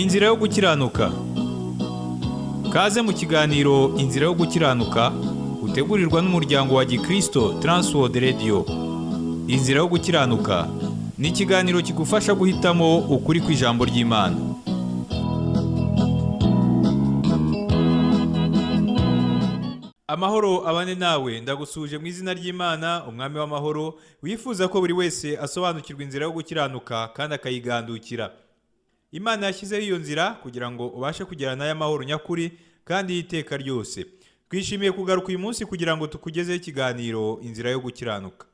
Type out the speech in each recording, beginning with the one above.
Inzira yo gukiranuka. Kaze mu kiganiro Inzira yo gukiranuka utegurirwa n'umuryango wa Gikristo Transworld Radio. Inzira yo gukiranuka ni ikiganiro kigufasha guhitamo ukuri kw'ijambo ry'Imana. Amahoro abane nawe, ndagusuje mu izina ry'Imana, umwami w'amahoro, wifuza ko buri wese asobanukirwa inzira yo gukiranuka kandi akayigandukira. Imana yashyizeho iyo nzira kugira ngo ubashe kugera n'aya mahoro nyakuri kandi y'iteka ryose. Twishimiye kugaruka uyu munsi kugira ngo tukugezeho ikiganiro inzira yo gukiranuka.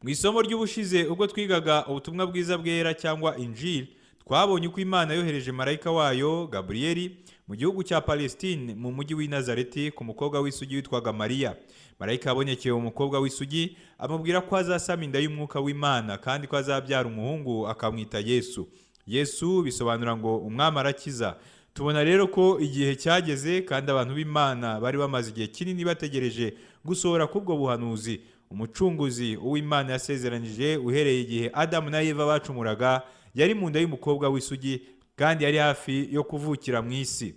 Mu isomo ry'ubushize ubwo twigaga ubutumwa bwiza bwera cyangwa Injili, twabonye uko Imana yohereje marayika wayo Gaburiyeli mu gihugu cya Palestine mu mujyi w'i Nazareti ku mukobwa w'isugi witwaga Mariya. Marayika yabonekeye umukobwa w'isugi amubwira ko azasama inda y'umwuka w'Imana kandi ko azabyara umuhungu akamwita Yesu. Yesu bisobanura ngo umwami arakiza. Tubona rero ko igihe cyageze kandi abantu b'Imana bari bamaze igihe kinini bategereje gusohora k'ubwo buhanuzi. Umucunguzi uw'Imana yasezeranije uhereye igihe Adamu na Eva bacumuraga yari mu nda y'umukobwa w'isugi kandi yari hafi yo kuvukira mu isi.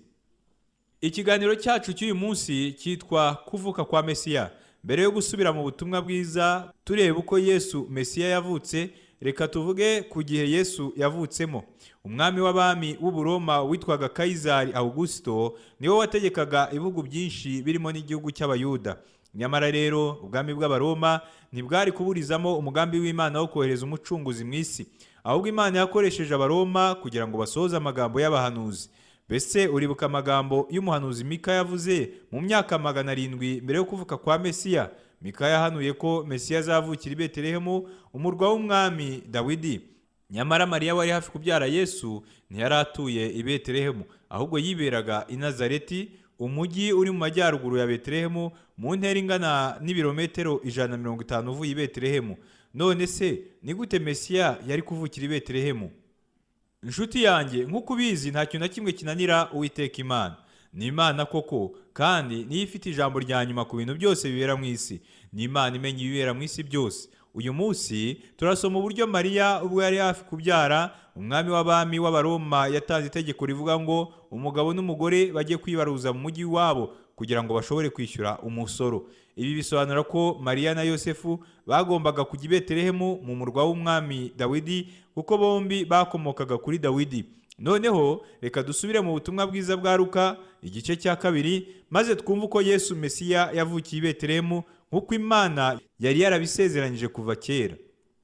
Ikiganiro cyacu cy'uyu munsi cyitwa kuvuka kwa Mesiya. Mbere yo gusubira mu butumwa bwiza tureba uko Yesu Mesiya yavutse, reka tuvuge ku gihe Yesu yavutsemo. Umwami w'abami w'Uburoma witwaga Kayizari Augusito niwe wategekaga ibihugu byinshi birimo n'igihugu cy'Abayuda. Nyamara rero ubwami bw'Abaroma ntibwari kuburizamo umugambi w'Imana wo kohereza umucunguzi mu isi. Ahubwo Imana yakoresheje Abaroma kugira ngo basohoze amagambo y'abahanuzi. Mbese uribuka amagambo y'umuhanuzi Mika yavuze mu myaka 700 mbere yo kuvuka kwa Mesiya? Mika yahanuye ko Mesiya azavukira i Betelehemu, umurwa w'umwami Dawidi. Nyamara Mariya wari hafi kubyara Yesu ntiyari atuye i Betelehemu, ahubwo yiberaga i Nazareti, umujyi uri mu majyaruguru ya Betelehemu, mu ntera ingana n'ibirometero 150 uvuye i Betelehemu. None se ni gute Mesiya yari kuvukira i Betelehemu? Inshuti yanjye, nk'uko ubizi nta kintu na kimwe kinanira Uwiteka Imana. Ni Imana koko, kandi niyo ifite ijambo rya nyuma ku bintu byose bibera mu isi. Ni Imana imenya ibibera mu isi byose. Uyu munsi turasoma uburyo Mariya ubwo yari hafi kubyara, umwami w'abami w'Abaroma yatanze itegeko rivuga ngo umugabo n'umugore bajye kwibaruza mu mujyi wabo kugira ngo bashobore kwishyura umusoro. Ibi bisobanura ko Mariya na Yosefu bagombaga kujya i Betelehemu mu murwa w'umwami Dawidi kuko bombi bakomokaga kuri Dawidi. Noneho reka dusubire mu butumwa bwiza bwa Luka igice cya 2 maze twumve uko Yesu Mesiya yavukiye i Betelehemu nk'uko Imana yari yarabisezeranyije kuva kera.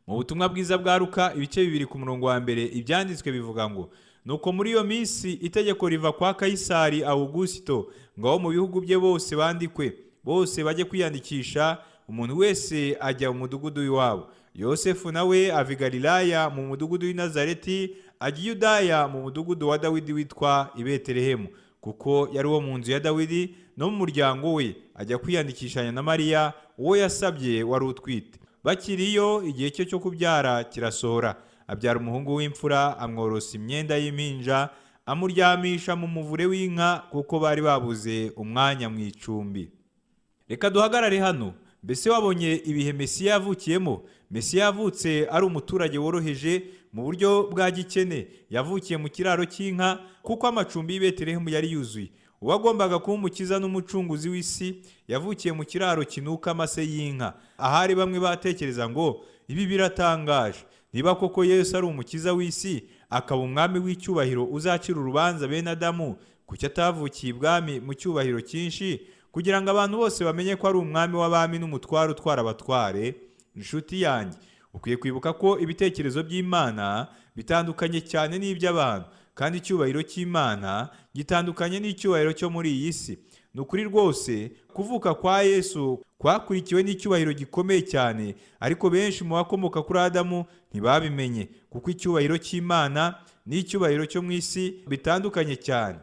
Mu butumwa bwiza bwa Luka ibice 2 ku murongo wa mbere ibyanditswe bivuga ngo nuko muri iyo minsi itegeko riva kwa Kayisari Augusito ngo abo mu bihugu bye bose bandikwe, bose bajye kwiyandikisha, umuntu wese ajya mu mudugudu w'iwabo. Yosefu nawe ava i Galilaya mu mudugudu w'i Nazareti ajya i Yudaya mu mudugudu wa Dawidi witwa i Betelehemu, kuko yari uwo mu nzu ya Dawidi no mu muryango we, ajya kwiyandikishanya na Mariya uwo yasabye wari utwite. Bakiriyo igihe cye cyo kubyara kirasohora, abyara umuhungu w'imfura, amworosa imyenda y'impinja, amuryamisha mu muvure w'inka kuko bari babuze umwanya mu icumbi. Reka duhagarare hano. Mbese wabonye ibihe Mesiya yavukiyemo? Mesiya yavutse ari umuturage woroheje mu buryo bwa gikene. Yavukiye mu kiraro cy'inka kuko amacumbi y'i Betelehemu yari yuzuye. Uwagombaga kuba umukiza n'umucunguzi w'isi yavukiye mu kiraro kinuka amase y'inka. Ahari bamwe batekereza ngo ibi biratangaje. Niba koko Yesu ari umukiza w'isi akaba umwami w'icyubahiro uzacira urubanza bene Adamu, kuki atavukiye ibwami mu cyubahiro cyinshi kugira ngo abantu bose bamenye ko ari umwami w'abami n'umutware utwara abatware? Inshuti yanjye, ukwiye kwibuka ko ibitekerezo by'Imana bitandukanye cyane n'iby'abantu, kandi icyubahiro cy'Imana gitandukanye n'icyubahiro cyo muri iyi si. Ni ukuri rwose kuvuka kwa Yesu kwakurikiwe n'icyubahiro gikomeye cyane, ariko benshi mu bakomoka kuri Adamu ntibabimenye, kuko icyubahiro cy'Imana n'icyubahiro cyo mu isi bitandukanye cyane.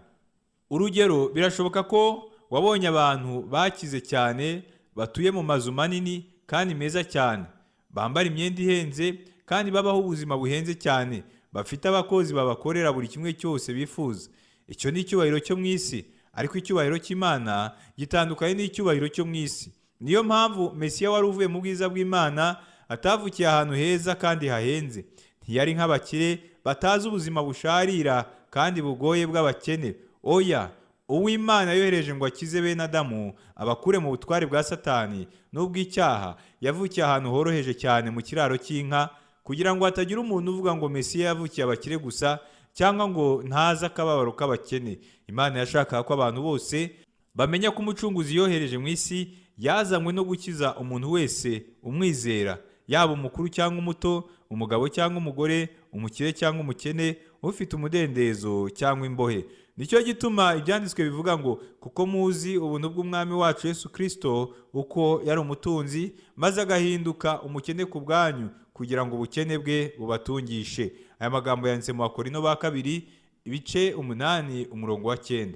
Urugero, birashoboka ko wabonye abantu bakize cyane, batuye mu mazu manini kandi meza cyane, bambara imyenda ihenze kandi babaho ubuzima buhenze cyane, bafite abakozi babakorera buri kimwe cyose bifuza. Icyo ni icyubahiro cyo mu isi, ariko icyubahiro cy'Imana gitandukanye n'icyubahiro cyo mu isi. Niyo mpamvu Mesiya wari uvuye mu bwiza bw'Imana atavukiye ahantu heza kandi hahenze. Ntiyari nk'abakire batazi ubuzima busharira kandi bugoye bw'abakene. Oya, uw'Imana yohereje ngo akize bene Adamu abakure mu butware bwa Satani n'ubw'icyaha, yavukiye ahantu horoheje cyane mu kiraro cy'inka, kugira ngo hatagira umuntu uvuga ngo Mesiya yavukiye abakire gusa, cyangwa ngo ntazi akababaro k'abakene. Imana yashakaga ko abantu bose bamenya ko umucunguzi yohereje mu isi yazanywe no gukiza umuntu wese umwizera, yaba umukuru cyangwa umuto, umugabo cyangwa umugore, umukire cyangwa umukene, ufite umudendezo cyangwa imbohe. Nicyo gituma ibyanditswe bivuga ngo kuko muzi ubuntu bw'umwami wacu Yesu Kristo, uko yari umutunzi maze agahinduka umukene ku bwanyu, kugira ngo ubukene bwe bubatungishe. Aya magambo yanditse mu Bakorinto ba kabiri ibice 8 umurongo wa 9.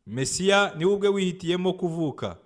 Mesiya niwe ubwe wihitiyemo kuvuka,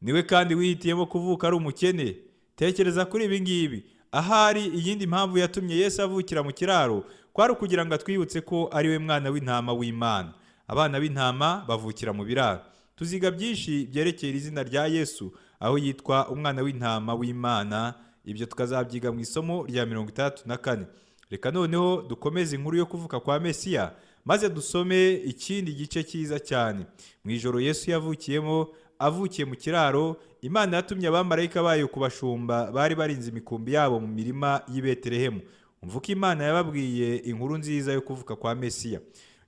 niwe kandi wihitiyemo kuvuka ari umukene. Tekereza kuri ibi ngibi. Ahari iyindi mpamvu yatumye Yesu avukira mu kiraro, kwari ukugira ngo atwibutse ko ari we mwana w'intama w'Imana. Abana b'intama bavukira mu biraro. Tuziga byinshi byerekeye izina rya Yesu, aho yitwa umwana w'intama w'Imana. Ibyo tukazabyiga mu isomo rya 64. Reka noneho dukomeze inkuru yo kuvuka kwa Mesiya, maze dusome ikindi gice cyiza cyane. Mu ijoro Yesu yavukiyemo, avukiye mu kiraro, Imana yatumye abamarayika bayo kubashumba bari barinze imikumbi yabo mu mirima y'i Betelehemu. Umva uko Imana yababwiye inkuru nziza yo kuvuka kwa Mesiya.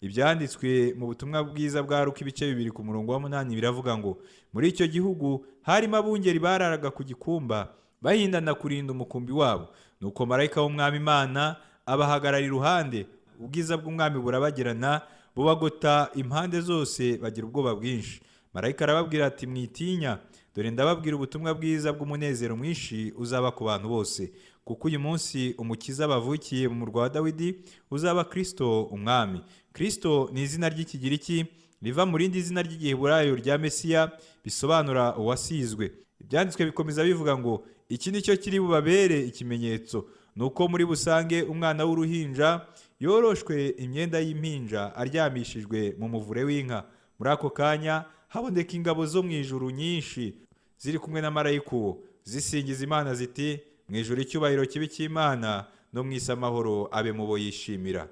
Ibyanditswe mu butumwa bwiza bwa Luka ibice 2 ku murongo wa 8 biravuga ngo muri icyo gihugu harimo abungeri bararaga ku gikumba bahindana kurinda umukumbi wabo. Nuko marayika w'umwami Imana abahagarara iruhande, ubwiza bw'umwami burabagirana, bubagota impande zose, bagira ubwoba bwinshi. Marayika arababwira ati mwitinya, dore ndababwira ubutumwa bwiza bw'umunezero mwinshi uzaba ku bantu bose, kuko uyu munsi umukiza bavukiye mu murwa wa Dawidi, uzaba Kristo umwami. Kristo ni izina ry'ikigiriki riva mu rindi zina ry'igiheburayo rya Mesiya, bisobanura uwasizwe. Ibyanditswe bikomeza bivuga ngo iki ni cyo kiri bubabere ikimenyetso, nuko muri busange umwana w'uruhinja yoroshwe imyenda y'impinja, aryamishijwe mu muvure w'inka. Muri ako kanya haboneka ingabo zo mu ijuru nyinshi ziri kumwe na marayika uwo, zisingiza Imana ziti mu ijuru icyubahiro kibi cy'Imana, no mu isi amahoro abe mu bo yishimira.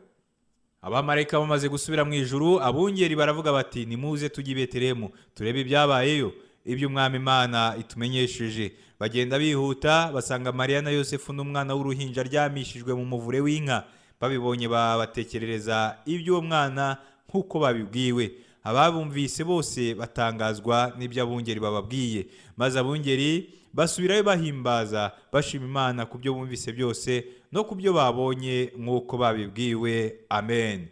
Abamarayika bamaze gusubira mu ijuru, abungeri baravuga bati nimuze tujye i Betelehemu turebe ibyabayeyo, ibyo umwami Imana itumenyesheje. Bagenda bihuta, basanga Mariya na Yosefu n'umwana w'uruhinja aryamishijwe mu muvure w'inka. Babibonye babatekerereza iby'uwo mwana nk'uko babibwiwe. Ababumvise bose batangazwa n'ibyo abungeri bababwiye, maze abungeri basubirayo bahimbaza, bashima Imana ku byo bumvise byose no ku byo babonye nk'uko babibwiwe. Amen.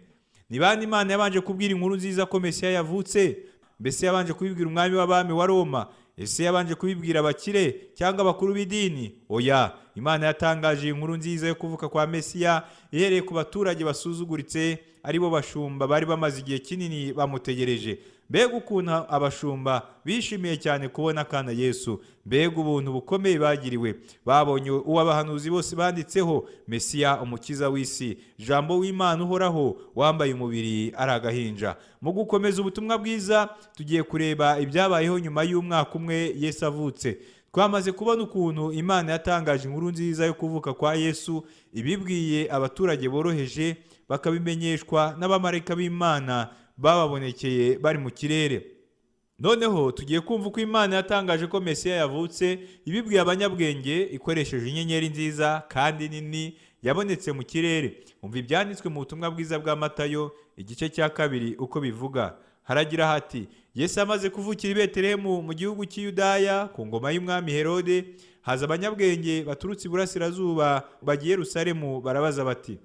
Ni bande Imana yabanje kubwira inkuru nziza ko Mesiya yavutse? Mbese yabanje kubibwira umwami w'abami wa Roma? Ese yabanje kubibwira abakire cyangwa abakuru b'idini? Oya, Imana yatangaje inkuru nziza yo kuvuka kwa Mesiya ihereye ku baturage basuzuguritse, aribo bashumba bari bamaze igihe kinini bamutegereje. Mbega ukuntu abashumba bishimiye cyane kubona akana Yesu! Mbega ubuntu bukomeye bagiriwe! Babonye uwo abahanuzi bose banditseho, Mesiya umukiza w'isi, Jambo w'Imana uhoraho, wambaye umubiri ari agahinja. Mu gukomeza ubutumwa bwiza, tugiye kureba ibyabayeho nyuma y'umwaka umwe Yesu avutse. Twamaze kubona ukuntu Imana yatangaje inkuru nziza yo kuvuka kwa Yesu, ibibwiye abaturage boroheje, bakabimenyeshwa n'abamarayika b'Imana bababonekeye bari mu kirere. Noneho tugiye kumva uko Imana yatangaje ko Mesiya yavutse, ibibwiye abanyabwenge ikoresheje inyenyeri nziza kandi nini yabonetse mu kirere. Umva ibyanditswe mu butumwa bwiza bwa Matayo igice cya 2 uko bivuga. Haragira hati Yesu amaze kuvukira i Betelehemu mu gihugu cy'Iyudaya ku ngoma y'umwami Herode, haza abanyabwenge baturutse iburasirazuba bagiye Yerusalemu, barabaza bati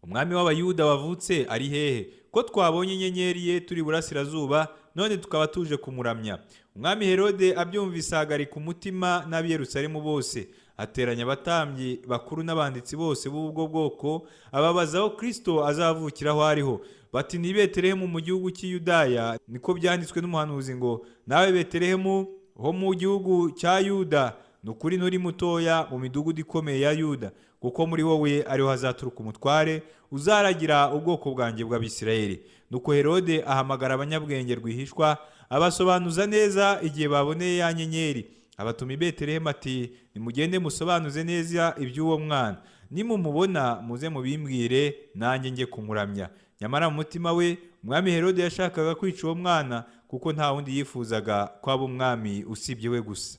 umwami w'Abayuda wavutse ari hehe? Ko twabonye inyenyeri ye turi iburasirazuba, none tukaba tuje kumuramya. Umwami Herode abyumvise ahagarika umutima n'ab'i Yerusalemu bose, ateranya abatambyi bakuru n'abanditsi bose b'ubwo bwoko, ababaza aho Kristo azavukira aho ariho. Bati ni Betelehemu mu gihugu cy'Iyudaya, niko byanditswe n'umuhanuzi ngo nawe Betelehemu ho mu gihugu cya Yuda, nukuri nturi mutoya mu midugudu ikomeye ya Yuda, kuko muri wowe ariho hazaturuka umutware uzaragira ubwoko bwanjye bw'Abisirayeli. Nuko Herode ahamagara abanyabwenge rwihishwa, abasobanuza neza igihe baboneye ya nyenyeri. Abatuma i Betelehemu ati nimugende musobanuze neza iby'uwo mwana, nimumubona muze mubimbwire nanjye njye kumuramya. nyamara mu mutima we umwami Herode yashakaga kwica uwo mwana kuko nta wundi yifuzaga ko aba umwami usibye we gusa.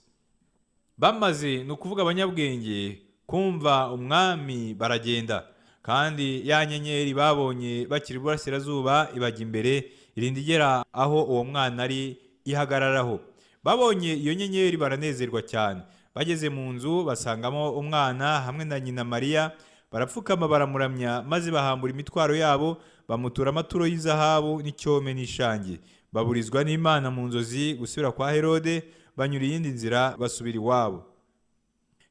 Bamaze ni ukuvuga abanyabwenge kumva umwami baragenda, kandi ya nyenyeri babonye bakiri iburasirazuba ibajya imbere irinda igera aho uwo mwana ari ihagararaho. Babonye iyo nyenyeri baranezerwa cyane. Bageze mu nzu basangamo umwana hamwe na nyina Mariya, barapfukama baramuramya maze bahambura imitwaro yabo, bamutura amaturo y'izahabu n'icyome n'ishangi. Baburizwa n'Imana mu nzozi gusubira kwa Herode, banyura iyindi nzira basubira iwabo.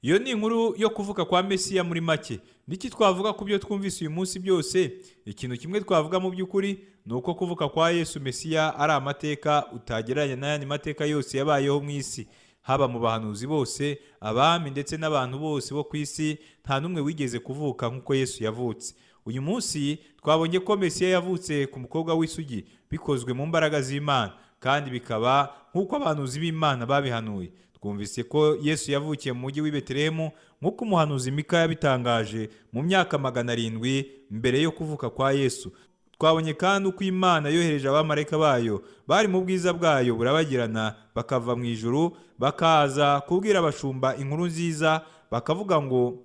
Iyo ni inkuru yo kuvuka kwa Mesiya muri make. Niki twavuga ku byo twumvise uyu munsi byose? Ikintu kimwe twavuga mu by'ukuri ni uko kuvuka kwa Yesu Mesiya ari amateka utagereranya n'ayandi mateka yose yabayeho mu isi. Haba mu bahanuzi bose, abami ndetse n'abantu bose bo ku isi, nta n'umwe wigeze kuvuka nk'uko Yesu yavutse. Uyu munsi twabonye ko Mesiya yavutse ku mukobwa w'isugi bikozwe mu mbaraga z'Imana, kandi bikaba nk'uko abahanuzi b'Imana babihanuye. Twumvise ko Yesu yavukiye mu mujyi w'i Betelehemu nk'uko umuhanuzi Mika yabitangaje mu myaka 700 mbere yo kuvuka kwa Yesu. Twabonye kandi uko Imana yohereje abamarayika bayo bari mu bwiza bwayo burabagirana, bakava mu ijuru bakaza kubwira abashumba inkuru nziza, bakavuga ngo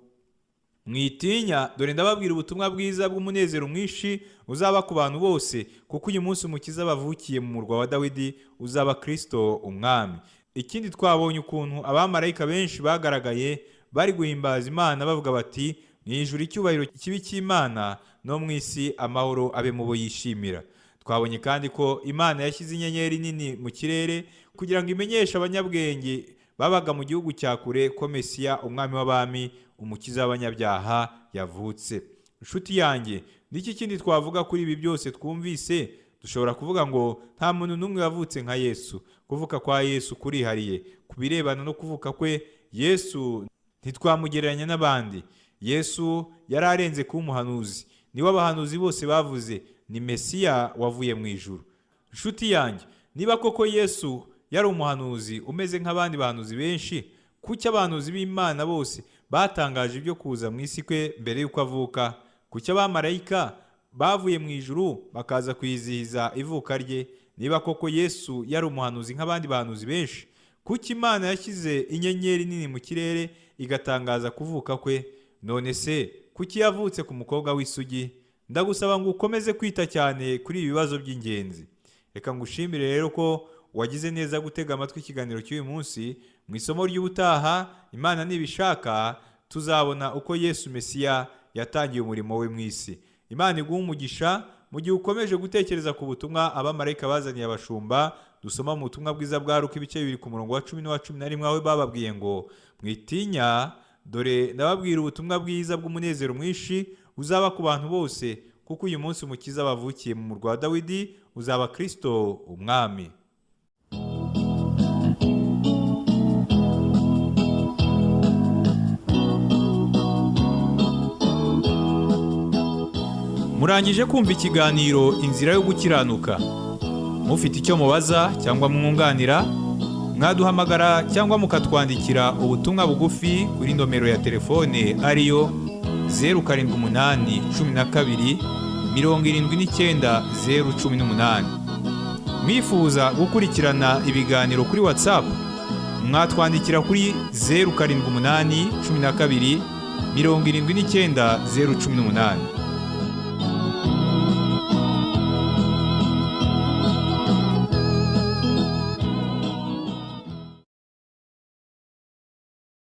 mwitinya, dore ndababwira ubutumwa bwiza bw'umunezero mwinshi uzaba ku bantu bose, kuko uyu munsi umukiza bavukiye mu murwa wa Dawidi, uzaba Kristo umwami. Ikindi twabonye ukuntu abamarayika benshi bagaragaye bari guhimbaza Imana bavuga bati mu ijuru icyubahiro kibi cy'Imana, no mu isi amahoro abe mu bo yishimira. Twabonye kandi ko Imana yashyize inyenyeri nini mu kirere kugira ngo imenyeshe abanyabwenge babaga mu gihugu cya kure ko Mesiya umwami w'abami, umukiza w'abanyabyaha yavutse. Inshuti yanjye, niki kindi twavuga kuri ibi byose twumvise? Dushobora kuvuga ngo nta muntu n'umwe wavutse nka Yesu. Kuvuka kwa Yesu kurihariye. Ku birebana no kuvuka kwe, Yesu ntitwamugereranya n'abandi. Yesu yari arenze kuba umuhanuzi. Niwe abahanuzi bose bavuze, ni Mesiya wavuye mu ijuru. Inshuti yanjye, niba koko Yesu yari umuhanuzi umeze nk'abandi bahanuzi benshi, kuki abahanuzi b'Imana bose batangaje ibyo kuza mu isi kwe mbere y'uko avuka? Kuki abamarayika bavuye mu ijuru bakaza kwizihiza ivuka rye? Niba koko Yesu yari umuhanuzi nk'abandi bahanuzi benshi, kuki Imana yashyize inyenyeri nini mu kirere igatangaza kuvuka kwe? None se kuki yavutse ku mukobwa w'isugi? Ndagusaba ngo ukomeze kwita cyane kuri ibi bibazo by'ingenzi. Reka ngushimire rero ko wagize neza gutega amatwi ikiganiro cy'uyu munsi. Mu isomo ry'ubutaha, Imana nibishaka, tuzabona uko Yesu Mesiya yatangiye umurimo we mu isi. Imana iguhe umugisha mu gihe ukomeje gutekereza ku butumwa abamarayika bazaniye abashumba. Dusoma mu butumwa bwiza bwa Luka ibice 2 ku murongo wa 10 n'uwa 11, aho bababwiye ngo mwitinya, dore ndababwira ubutumwa bwiza bw'umunezero mwinshi uzaba ku bantu bose, kuko uyu munsi umukiza bavukiye mu murwa wa Dawidi, uzaba Kristo umwami. Murangije kumva ikiganiro Inzira yo gukiranuka. Mufite icyo mubaza cyangwa mwunganira, mwaduhamagara cyangwa mukatwandikira ubutumwa bugufi kuri nomero ya telefone ariyo 0712 Mwifuza gukurikirana ibiganiro kuri WhatsApp, mwatwandikira kuri 0712 79 018.